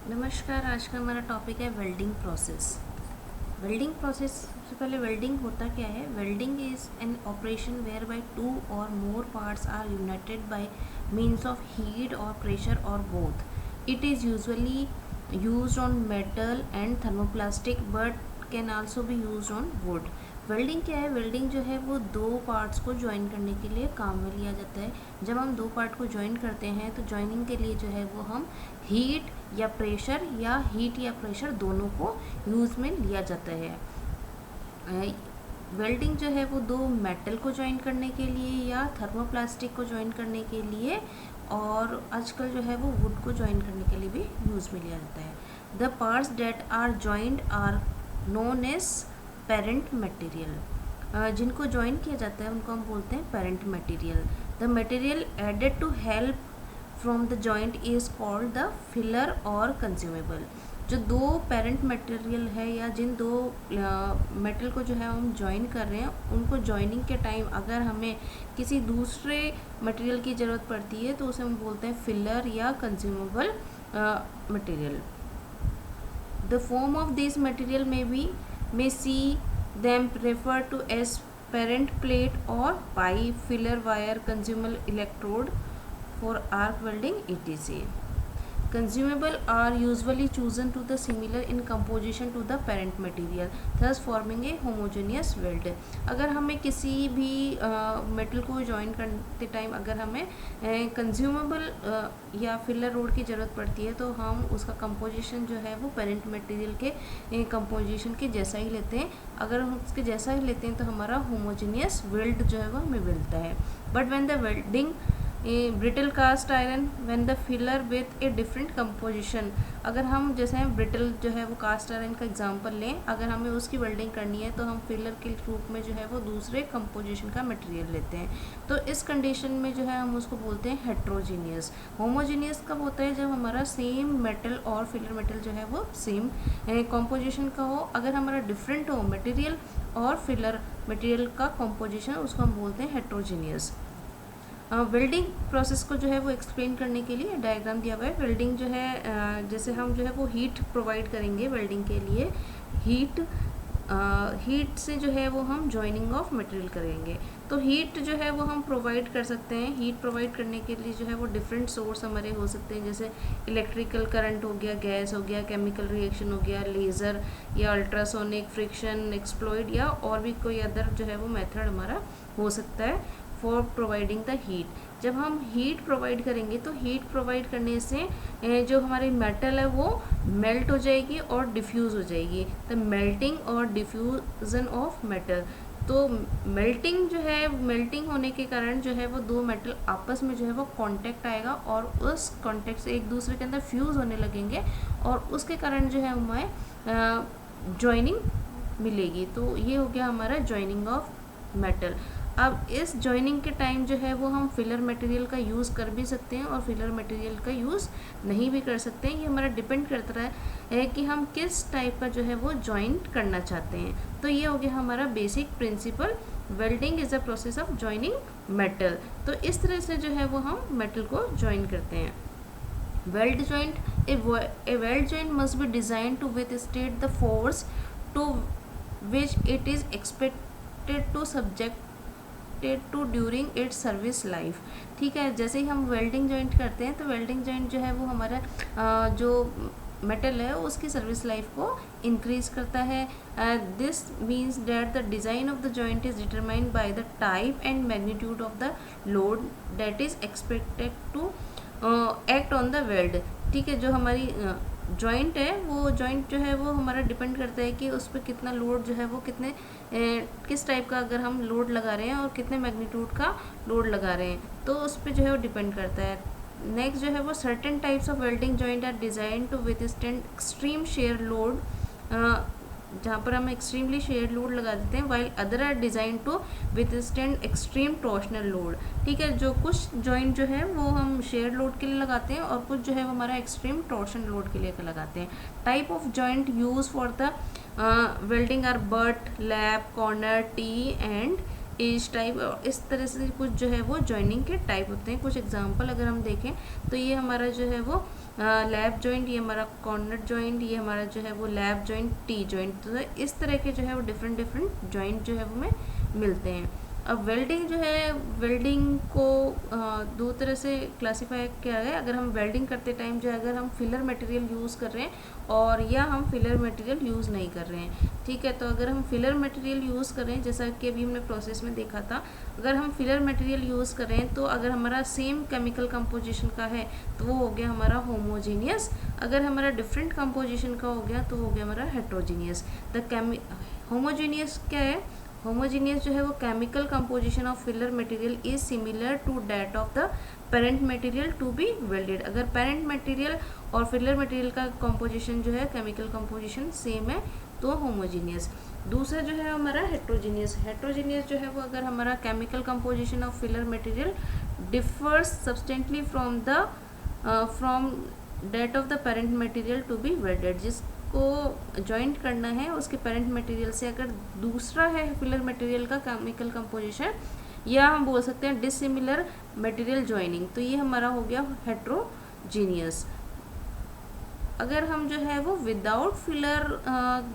नमस्कार। आज का हमारा टॉपिक है वेल्डिंग प्रोसेस। वेल्डिंग प्रोसेस, सबसे पहले वेल्डिंग होता क्या है? Welding is an operation whereby two or more parts are united by means of heat or pressure or both. It is usually used on metal and thermoplastic but can also be used on wood. Welding क्या है? Welding जो है वो दो parts को join करने के लिए काम में लिया जाता है। जब हम दो पार्ट को ज्वाइन करते हैं तो ज्वाइनिंग के लिए जो है वो हम हीट या प्रेशर दोनों को यूज़ में लिया जाता है। वेल्डिंग जो है वो दो मेटल को ज्वाइन करने के लिए या थर्मोप्लास्टिक को ज्वाइन करने के लिए, और आजकल जो है वो वुड को ज्वाइन करने के लिए भी यूज़ में लिया जाता है। The parts that are joined are known as parent material. जिनको ज्वाइन किया जाता है उनको हम बोलते हैं parent material. The material added to help from the joint is called the filler और कंज्यूमेबल। जो दो पेरेंट मटेरियल है या जिन दो मेटल को जो है हम ज्वाइन कर रहे हैं, उनको ज्वाइनिंग के टाइम अगर हमें किसी दूसरे मटेरियल की ज़रूरत पड़ती है तो उसे हम बोलते हैं फिलर या consumable material. The form of this material may see them referred to as parent plate or pipe, filler wire, consumable electrode for arc welding etc. Consumable are usually chosen to the similar in composition to the parent material, thus forming a homogeneous weld. अगर हमें किसी भी metal को join करते time अगर हमें consumable या filler road की ज़रूरत पड़ती है तो हम उसका कंपोजिशन जो है वो पेरेंट मटेरियल के कंपोजिशन के जैसा ही लेते हैं। अगर हम उसके जैसा ही लेते हैं तो हमारा होमोजेनियस वेल्ड जो है वो हमें मिलता है। But when the welding brittle cast iron when the filler with a different composition, अगर हम जैसे ब्रिटल जो है वो कास्ट आयरन का एग्जांपल लें, अगर हमें उसकी वेल्डिंग करनी है तो हम फिलर के रूप में जो है वो दूसरे कंपोजिशन का मटेरियल लेते हैं। तो इस कंडीशन में जो है हम उसको बोलते हैं हेट्रोजीनियस। होमोजीनियस कब होता है? जब हमारा सेम मेटल और फिलर मेटल जो है वो सेम कंपोजिशन का हो। अगर हमारा डिफरेंट हो मटेरियल और फिलर मटेरियल का कंपोजिशन, उसको हम बोलते हैं हेट्रोजीनियस। वेल्डिंग प्रोसेस को जो है वो एक्सप्लेन करने के लिए डायग्राम दिया हुआ है। वेल्डिंग जो है जैसे हम जो है वो हीट प्रोवाइड करेंगे वेल्डिंग के लिए, हीट से जो है वो हम जॉइनिंग ऑफ मटेरियल करेंगे। तो हीट जो है वो हम प्रोवाइड कर सकते हैं। हीट प्रोवाइड करने के लिए जो है वो डिफरेंट सोर्स हमारे हो सकते हैं, जैसे इलेक्ट्रिकल करंट हो गया, गैस हो गया, केमिकल रिएक्शन हो गया, लेज़र या अल्ट्रासोनिक, फ्रिक्शन, एक्सप्लॉइड या और भी कोई अदर जो है वो मेथड हमारा हो सकता है फॉर प्रोवाइडिंग द हीट। जब हम हीट प्रोवाइड करेंगे तो हीट प्रोवाइड करने से जो हमारी मेटल है वो मेल्ट हो जाएगी और डिफ्यूज़ हो जाएगी। द मेल्टिंग और डिफ्यूज़न ऑफ मेटल, तो मेल्टिंग जो है, मेल्टिंग होने के कारण जो है वो दो मेटल आपस में जो है वो कांटेक्ट आएगा और उस कांटेक्ट से एक दूसरे के अंदर फ्यूज़ होने लगेंगे और उसके कारण जो है हमें जॉइनिंग मिलेगी। तो ये हो गया हमारा जॉइनिंग ऑफ मेटल। अब इस जॉइनिंग के टाइम जो है वो हम फिलर मटेरियल का यूज़ कर भी सकते हैं और फिलर मटेरियल का यूज़ नहीं भी कर सकते हैं। ये हमारा डिपेंड करता है कि हम किस टाइप का जो है वो जॉइंट करना चाहते हैं। तो ये हो गया हमारा basic principle. Welding is a process of joining metal. तो इस तरह से जो है वो हम मेटल को जॉइन करते हैं। Weld joint, a weld joint must be design to withstand the force to which it is expected to subject to during its service life. ठीक है, जैसे ही हम वेल्डिंग जॉइंट करते हैं तो वेल्डिंग जॉइंट जो है वो हमारा जो मेटल है उसकी सर्विस लाइफ को इंक्रीज करता है। This means that the design of the joint is determined by the type and magnitude of the load that is expected to act on the weld. ठीक है, जो हमारी जॉइंट है वो जॉइंट जो है वो हमारा डिपेंड करता है कि उस पर कितना लोड जो है वो कितने किस टाइप का अगर हम लोड लगा रहे हैं और कितने मैग्नीट्यूड का लोड लगा रहे हैं, तो उस पर जो है वो डिपेंड करता है। नेक्स्ट जो है वो certain types of welding joint are design to withstand extreme shear load, जहाँ पर हम एक्सट्रीमली शेयर लोड लगा देते हैं, while other are design to withstand extreme torsional load. ठीक है, जो कुछ जॉइंट जो है वो हम शेयर लोड के लिए लगाते हैं और कुछ जो है वो हमारा एक्सट्रीम टॉर्शन लोड के लिए लगाते हैं। Type of joint use for the welding are butt, lap, corner, T and edge type, और इस तरह से कुछ जो है वो जॉइनिंग के टाइप होते हैं। कुछ एग्जांपल अगर हम देखें तो ये हमारा जो है वो लैप जॉइंट, ये हमारा कॉर्नर जॉइंट, ये हमारा जो है वो लैप जॉइंट, टी जॉइंट, तो इस तरह के जो है वो डिफरेंट डिफरेंट जॉइंट जो है वो हमें मिलते हैं। अब वेल्डिंग जो है, वेल्डिंग को दो तरह से क्लासीफाई किया गया है। अगर हम वेल्डिंग करते टाइम जो है, अगर हम फिलर मटेरियल यूज़ कर रहे हैं और या हम फिलर मटेरियल यूज़ नहीं कर रहे हैं, ठीक है। तो अगर हम फिलर मटेरियल यूज़ कर रहे हैं, जैसा कि अभी हमने प्रोसेस में देखा था, अगर हम फिलर मटेरियल यूज़ कर रहे हैं तो अगर हमारा सेम केमिकल कंपोजिशन का है तो वो हो गया हमारा होमोजीनियस। अगर हमारा डिफरेंट कंपोजिशन का हो गया तो हो गया हमारा हेट्रोजीनियस। द होमोजीनियस क्या है? होमोजीनियस जो है वो chemical composition of filler material is similar to that of the parent material to be welded. अगर पेरेंट मटेरियल और फिलर मटेरियल का कंपोजिशन जो है, केमिकल कंपोजिशन सेम है तो होमोजीनियस। दूसरा जो है हमारा हेट्रोजीनियस। हेट्रोजीनियस जो है वो अगर हमारा chemical composition of filler material differs substantially from that of the parent material to be welded. जिसको जॉइंट करना है उसके पेरेंट मटेरियल से अगर दूसरा है फिलर मटेरियल का केमिकल कंपोजिशन, या हम बोल सकते हैं डिसिमिलर मटेरियल जॉइनिंग, तो ये हमारा हो गया हेट्रोजीनियस। अगर हम जो है वो विदाउट फिलर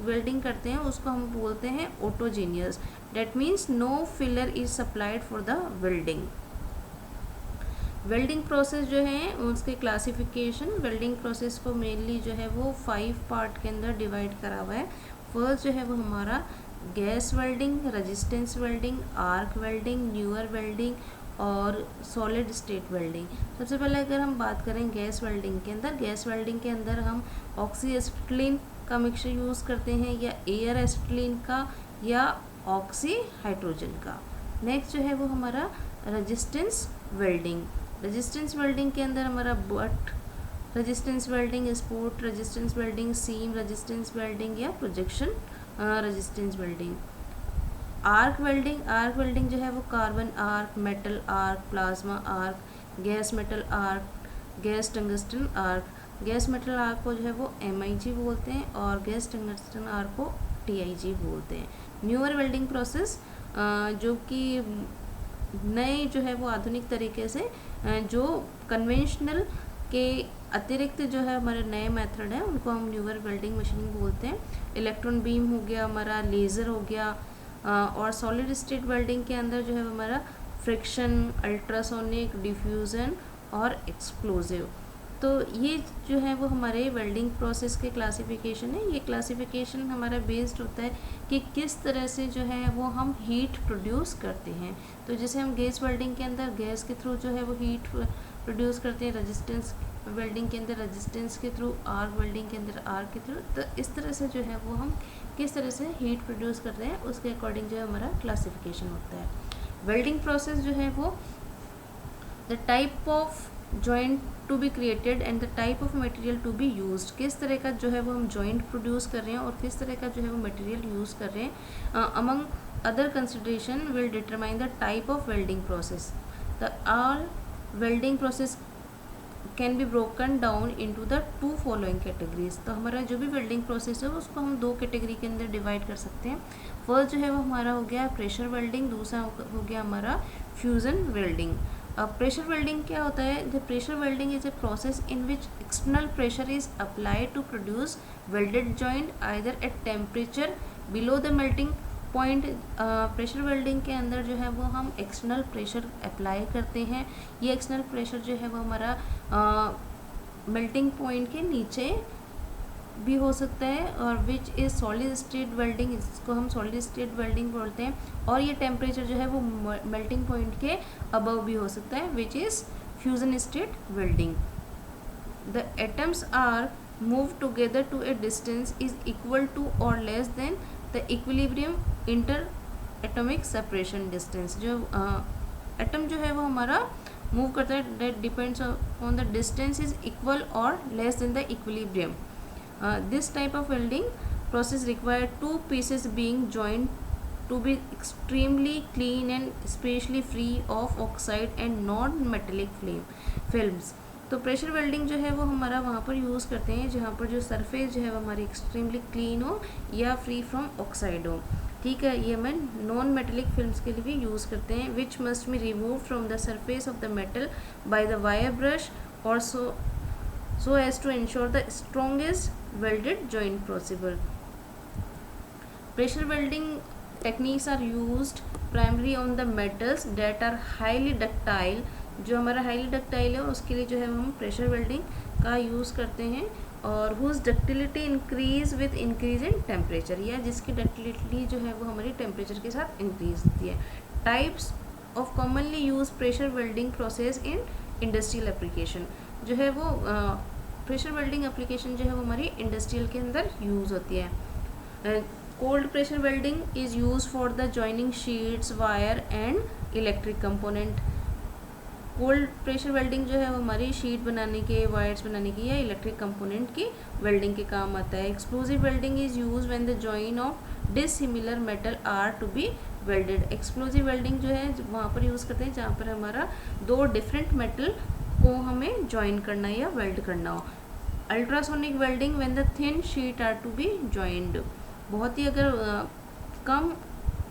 वेल्डिंग करते हैं उसको हम बोलते हैं autogenous. That means no filler is supplied for the welding. Welding process जो है उसके क्लासिफिकेशन, वेल्डिंग प्रोसेस को मेनली जो है वो 5 पार्ट के अंदर डिवाइड करा हुआ है। फर्स्ट जो है वो हमारा gas welding, resistance welding, arc welding, newer welding और सॉलिड स्टेट वेल्डिंग। सबसे पहले अगर हम बात करें गैस वेल्डिंग के अंदर, गैस वेल्डिंग के अंदर हम ऑक्सी एसिटिलीन का मिक्सचर यूज़ करते हैं, या एयर एसिटिलीन का, या ऑक्सी हाइड्रोजन का। नेक्स्ट जो है वो हमारा रेजिस्टेंस वेल्डिंग। रेजिस्टेंस वेल्डिंग के अंदर हमारा butt resistance welding, spot resistance welding, seam resistance welding या projection resistance welding. Arc welding, arc welding जो है वो carbon arc, metal arc, plasma arc, gas metal arc, gas tungsten arc. Gas metal arc को जो है वो MIG बोलते हैं और गैस टंगस्टन आर्क को TIG बोलते हैं। न्यूअर वेल्डिंग प्रोसेस जो कि नए जो है वो आधुनिक तरीके से जो कन्वेंशनल के अतिरिक्त जो है हमारे नए मेथड हैं उनको हम न्यूअर वेल्डिंग मशीनिंग बोलते हैं। इलेक्ट्रॉन बीम हो गया हमारा, लेज़र हो गया, और सॉलिड स्टेट वेल्डिंग के अंदर जो है हमारा फ्रिक्शन, अल्ट्रासोनिक, डिफ्यूज़न और एक्सप्लोजिव। तो ये जो है वो हमारे वेल्डिंग प्रोसेस के क्लासिफिकेशन है। ये क्लासिफिकेशन हमारा बेस्ड होता है कि किस तरह से जो है वो हम हीट प्रोड्यूस करते हैं। तो जैसे हम गैस वेल्डिंग के अंदर गैस के थ्रू जो है वो हीट प्रोड्यूस करते हैं, रेजिस्टेंस वेल्डिंग के अंदर रेजिस्टेंस के थ्रू, आर्क वेल्डिंग के अंदर आर्क के थ्रू। तो इस तरह से जो है वो हम किस तरह से हीट प्रोड्यूस करते हैं उसके अकॉर्डिंग जो है हमारा क्लासिफिकेशन होता है। वेल्डिंग प्रोसेस जो है वो the type of joint to be created and the type of material to be used. किस तरह का जो है वो हम जॉइंट प्रोड्यूस कर रहे हैं और किस तरह का जो है वो मटेरियल यूज़ कर रहे हैं, among other consideration will determine the type of welding process. The all welding process can be broken down into the 2 following categories. तो हमारा जो भी वेल्डिंग प्रोसेस है उसको हम 2 कैटेगरी के अंदर डिवाइड कर सकते हैं। फर्स्ट जो है वो हमारा हो गया प्रेशर वेल्डिंग, दूसरा हो गया हमारा फ्यूज़न वेल्डिंग। अब प्रेशर वेल्डिंग क्या होता है? The pressure welding is a process in which external pressure is applied to produce welded joint either at temperature below the melting point. Pressure welding के अंदर जो है वो हम एक्सटर्नल प्रेशर अप्लाई करते हैं। ये एक्सटर्नल प्रेशर जो है वो हमारा मेल्टिंग पॉइंट के नीचे भी हो सकता है, और which is solid state welding, इसको हम सॉलिड स्टेट वेल्डिंग बोलते हैं। और ये टेम्परेचर जो है वो मेल्टिंग पॉइंट के अबव भी हो सकता है, which is fusion state welding. The atoms are move together to a distance is equal to or less than the equilibrium interatomic separation distance. जो एटम जो है वो हमारा मूव करता है, that depends on the distance is equal or less than the equilibrium. This type of welding process require 2 pieces being joined to be extremely clean and especially free of oxide and non-metallic films। तो pressure welding जो है वो हमारा वहाँ पर use करते हैं जहाँ पर जो सरफेस जो है वो हमारी एक्सट्रीमली क्लीन हो या फ्री फ्रॉम ऑक्साइड हो। ठीक है, ये मैं नॉन मेटेलिक फिल्म्स के लिए भी यूज़ करते हैं। Which must be remove from the surface of the metal by the wire brush और so as to ensure the strongest welded joint possible. Pressure welding techniques are used primarily on the metals that are highly ductile. जो हमारा highly ductile है उसके लिए जो है हम pressure welding का यूज़ करते हैं, और whose ductility increase with increase in temperature, या जिसकी डक्टिलिटी जो है वो हमारी टेम्परेचर के साथ इंक्रीज होती है। Types of commonly use pressure welding process in industrial application, जो है वो प्रेशर वेल्डिंग एप्लीकेशन जो है वो हमारी इंडस्ट्रियल के अंदर यूज़ होती है। Cold pressure welding is use for the joining sheets, wire and electric component. Cold pressure welding जो है वो हमारी शीट बनाने के, वायर्स बनाने की या इलेक्ट्रिक कंपोनेंट की वेल्डिंग के काम आता है। Explosive welding is use when the join of dissimilar metal are to be welded. Explosive welding जो है वहाँ पर यूज़ करते हैं जहाँ पर हमारा दो डिफरेंट मेटल को हमें जॉइन करना या वेल्ड करना हो। Ultrasonic welding when the thin sheet are to be joined, बहुत ही अगर कम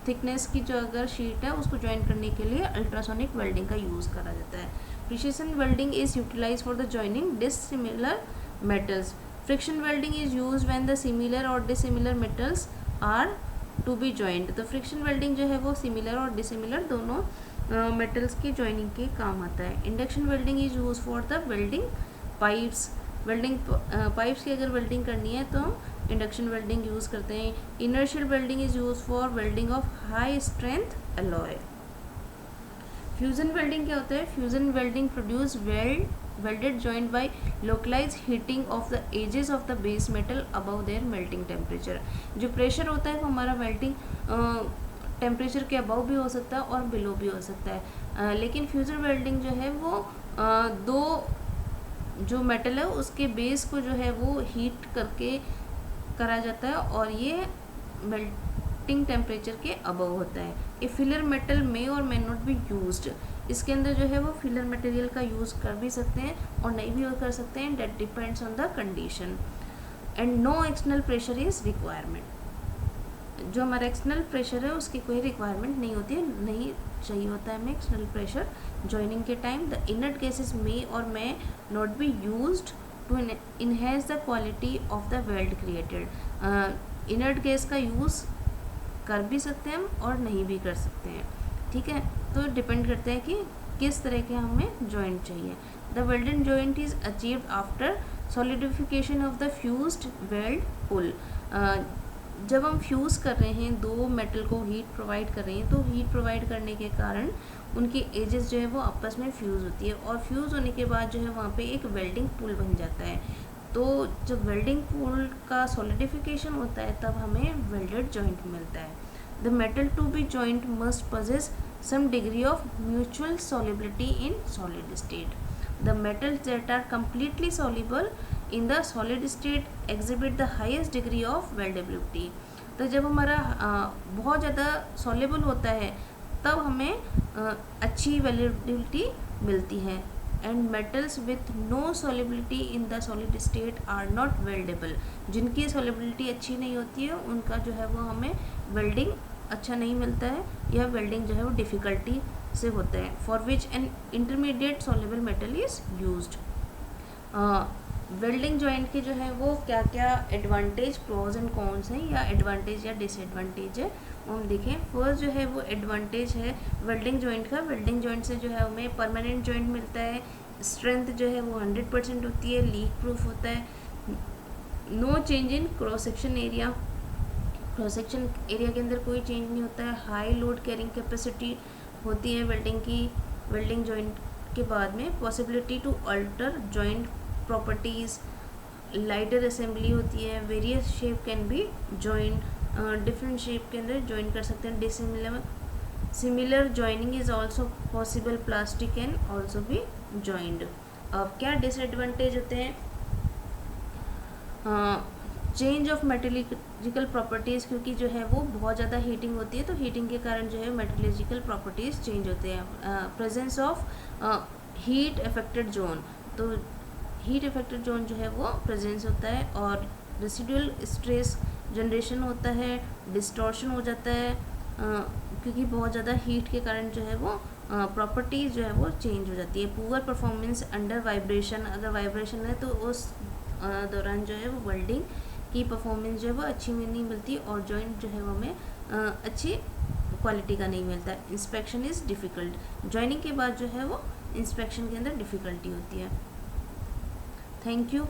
थिकनेस की जो अगर शीट है उसको ज्वाइन करने के लिए अल्ट्रासोनिक वेल्डिंग का यूज़ करा जाता है। Precision welding is utilize for the joining dissimilar metals. Friction welding is use when the similar or dissimilar metals are to be joined. तो फ्रिक्शन वेल्डिंग जो है वो सिमिलर और डिसिमिलर दोनों metals की जॉइनिंग के काम आता है। Induction welding is use for the welding pipes. Welding pipes की अगर वेल्डिंग करनी है तो हम इंडक्शन वेल्डिंग यूज़ करते हैं। Inertial welding is use for welding of high strength alloy. Fusion welding क्या होता है? Fusion welding produce welded joint by localize heating of the edges of the base metal above their melting temperature. जो pressure होता है वो हमारा melting temperature के above भी हो सकता है और बिलो भी हो सकता है, लेकिन फ्यूजन वेल्डिंग जो है वो दो जो मेटल है उसके बेस को जो है वो हीट करके करा जाता है और ये मेल्टिंग टेम्परेचर के अबव होता है। ए filler metal may or may not be used. इसके अंदर जो है वो फिलर मटेरियल का यूज़ कर भी सकते हैं और नहीं भी कर सकते हैं, that depends on the condition. And no external pressure is requirement. जो हमारा एक्सटर्नल प्रेशर है उसकी कोई रिक्वायरमेंट नहीं होती है, नहीं चाहिए होता है हमें एक्सटर्नल प्रेशर जॉइनिंग के time. The inert gases may or may not be used to enhance the quality of the weld created. Inert gas का यूज़ कर भी सकते हैं हम और नहीं भी कर सकते हैं, ठीक है। तो डिपेंड करता है कि किस तरह के हमें जॉइंट चाहिए। The welded joint is achieved after solidification of the fused weld pool. जब हम फ्यूज़ कर रहे हैं, दो मेटल को हीट प्रोवाइड कर रहे हैं, तो हीट प्रोवाइड करने के कारण उनकी एजेस जो है वो आपस में फ्यूज़ होती है और फ्यूज़ होने के बाद जो है वहाँ पे एक वेल्डिंग पुल बन जाता है। तो जब वेल्डिंग पुल का सॉलिडिफिकेशन होता है तब हमें वेल्डेड जॉइंट मिलता है। The metal to be joint must possess some degree of mutual solubility in solid state. The metals that are completely soluble in the solid state exhibit the highest degree of weldability. तो जब हमारा बहुत ज़्यादा soluble होता है तब हमें अच्छी weldability मिलती है। And metals with no solubility in the solid state are not weldable. जिनकी solubility अच्छी नहीं होती है उनका जो है वो हमें वेल्डिंग अच्छा नहीं मिलता है या वेल्डिंग जो है वो डिफ़िकल्टी से होता है। For which an intermediate soluble metal is used. Welding joint के जो है वो क्या क्या एडवांटेज, प्रोज एंड कॉन्स हैं या एडवांटेज या डिसएडवांटेज है वो हम देखें। फर्स्ट जो है वो एडवांटेज है वेल्डिंग जॉइंट का। वेल्डिंग जॉइंट से जो है हमें परमानेंट जॉइंट मिलता है, स्ट्रेंथ जो है वो 100% होती है, लीक प्रूफ होता है, no change in cross section area, cross section area के अंदर कोई चेंज नहीं होता है, हाई लोड कैरिंग कैपेसिटी होती है वेल्डिंग की। वेल्डिंग जॉइंट के बाद में possibility to alter joint properties, lighter assembly होती है, various shape can be join, different shape के अंदर जॉइन कर सकते हैं। Dissimilar similar joining is also possible, plastic can also be joined. अब क्या डिसएडवांटेज होते हैं? चेंज ऑफ मेटलर्जिकल प्रॉपर्टीज़, क्योंकि जो है वो बहुत ज़्यादा हीटिंग होती है तो हीटिंग के कारण जो है मेटलर्जिकल प्रॉपर्टीज़ चेंज होते हैं। Presence of heat affected zone, तो हीट अफेक्टेड जोन जो है वो प्रेजेंस होता है और रेसिडुअल स्ट्रेस जनरेशन होता है, डिस्टॉर्शन हो जाता है, क्योंकि बहुत ज़्यादा हीट के कारण जो है वो प्रॉपर्टीज़ जो है वो चेंज हो जाती है। पुअर परफॉर्मेंस अंडर वाइब्रेशन, अगर वाइब्रेशन है तो उस दौरान जो है वो वेल्डिंग की परफॉर्मेंस जो है वो अच्छी में नहीं मिलती, और जॉइंट जो है वो हमें अच्छी क्वालिटी का नहीं मिलता है। इंस्पेक्शन इज़ डिफ़िकल्ट, जॉइनिंग के बाद जो है वो इंस्पेक्शन के अंदर डिफ़िकल्टी होती है। Thank you.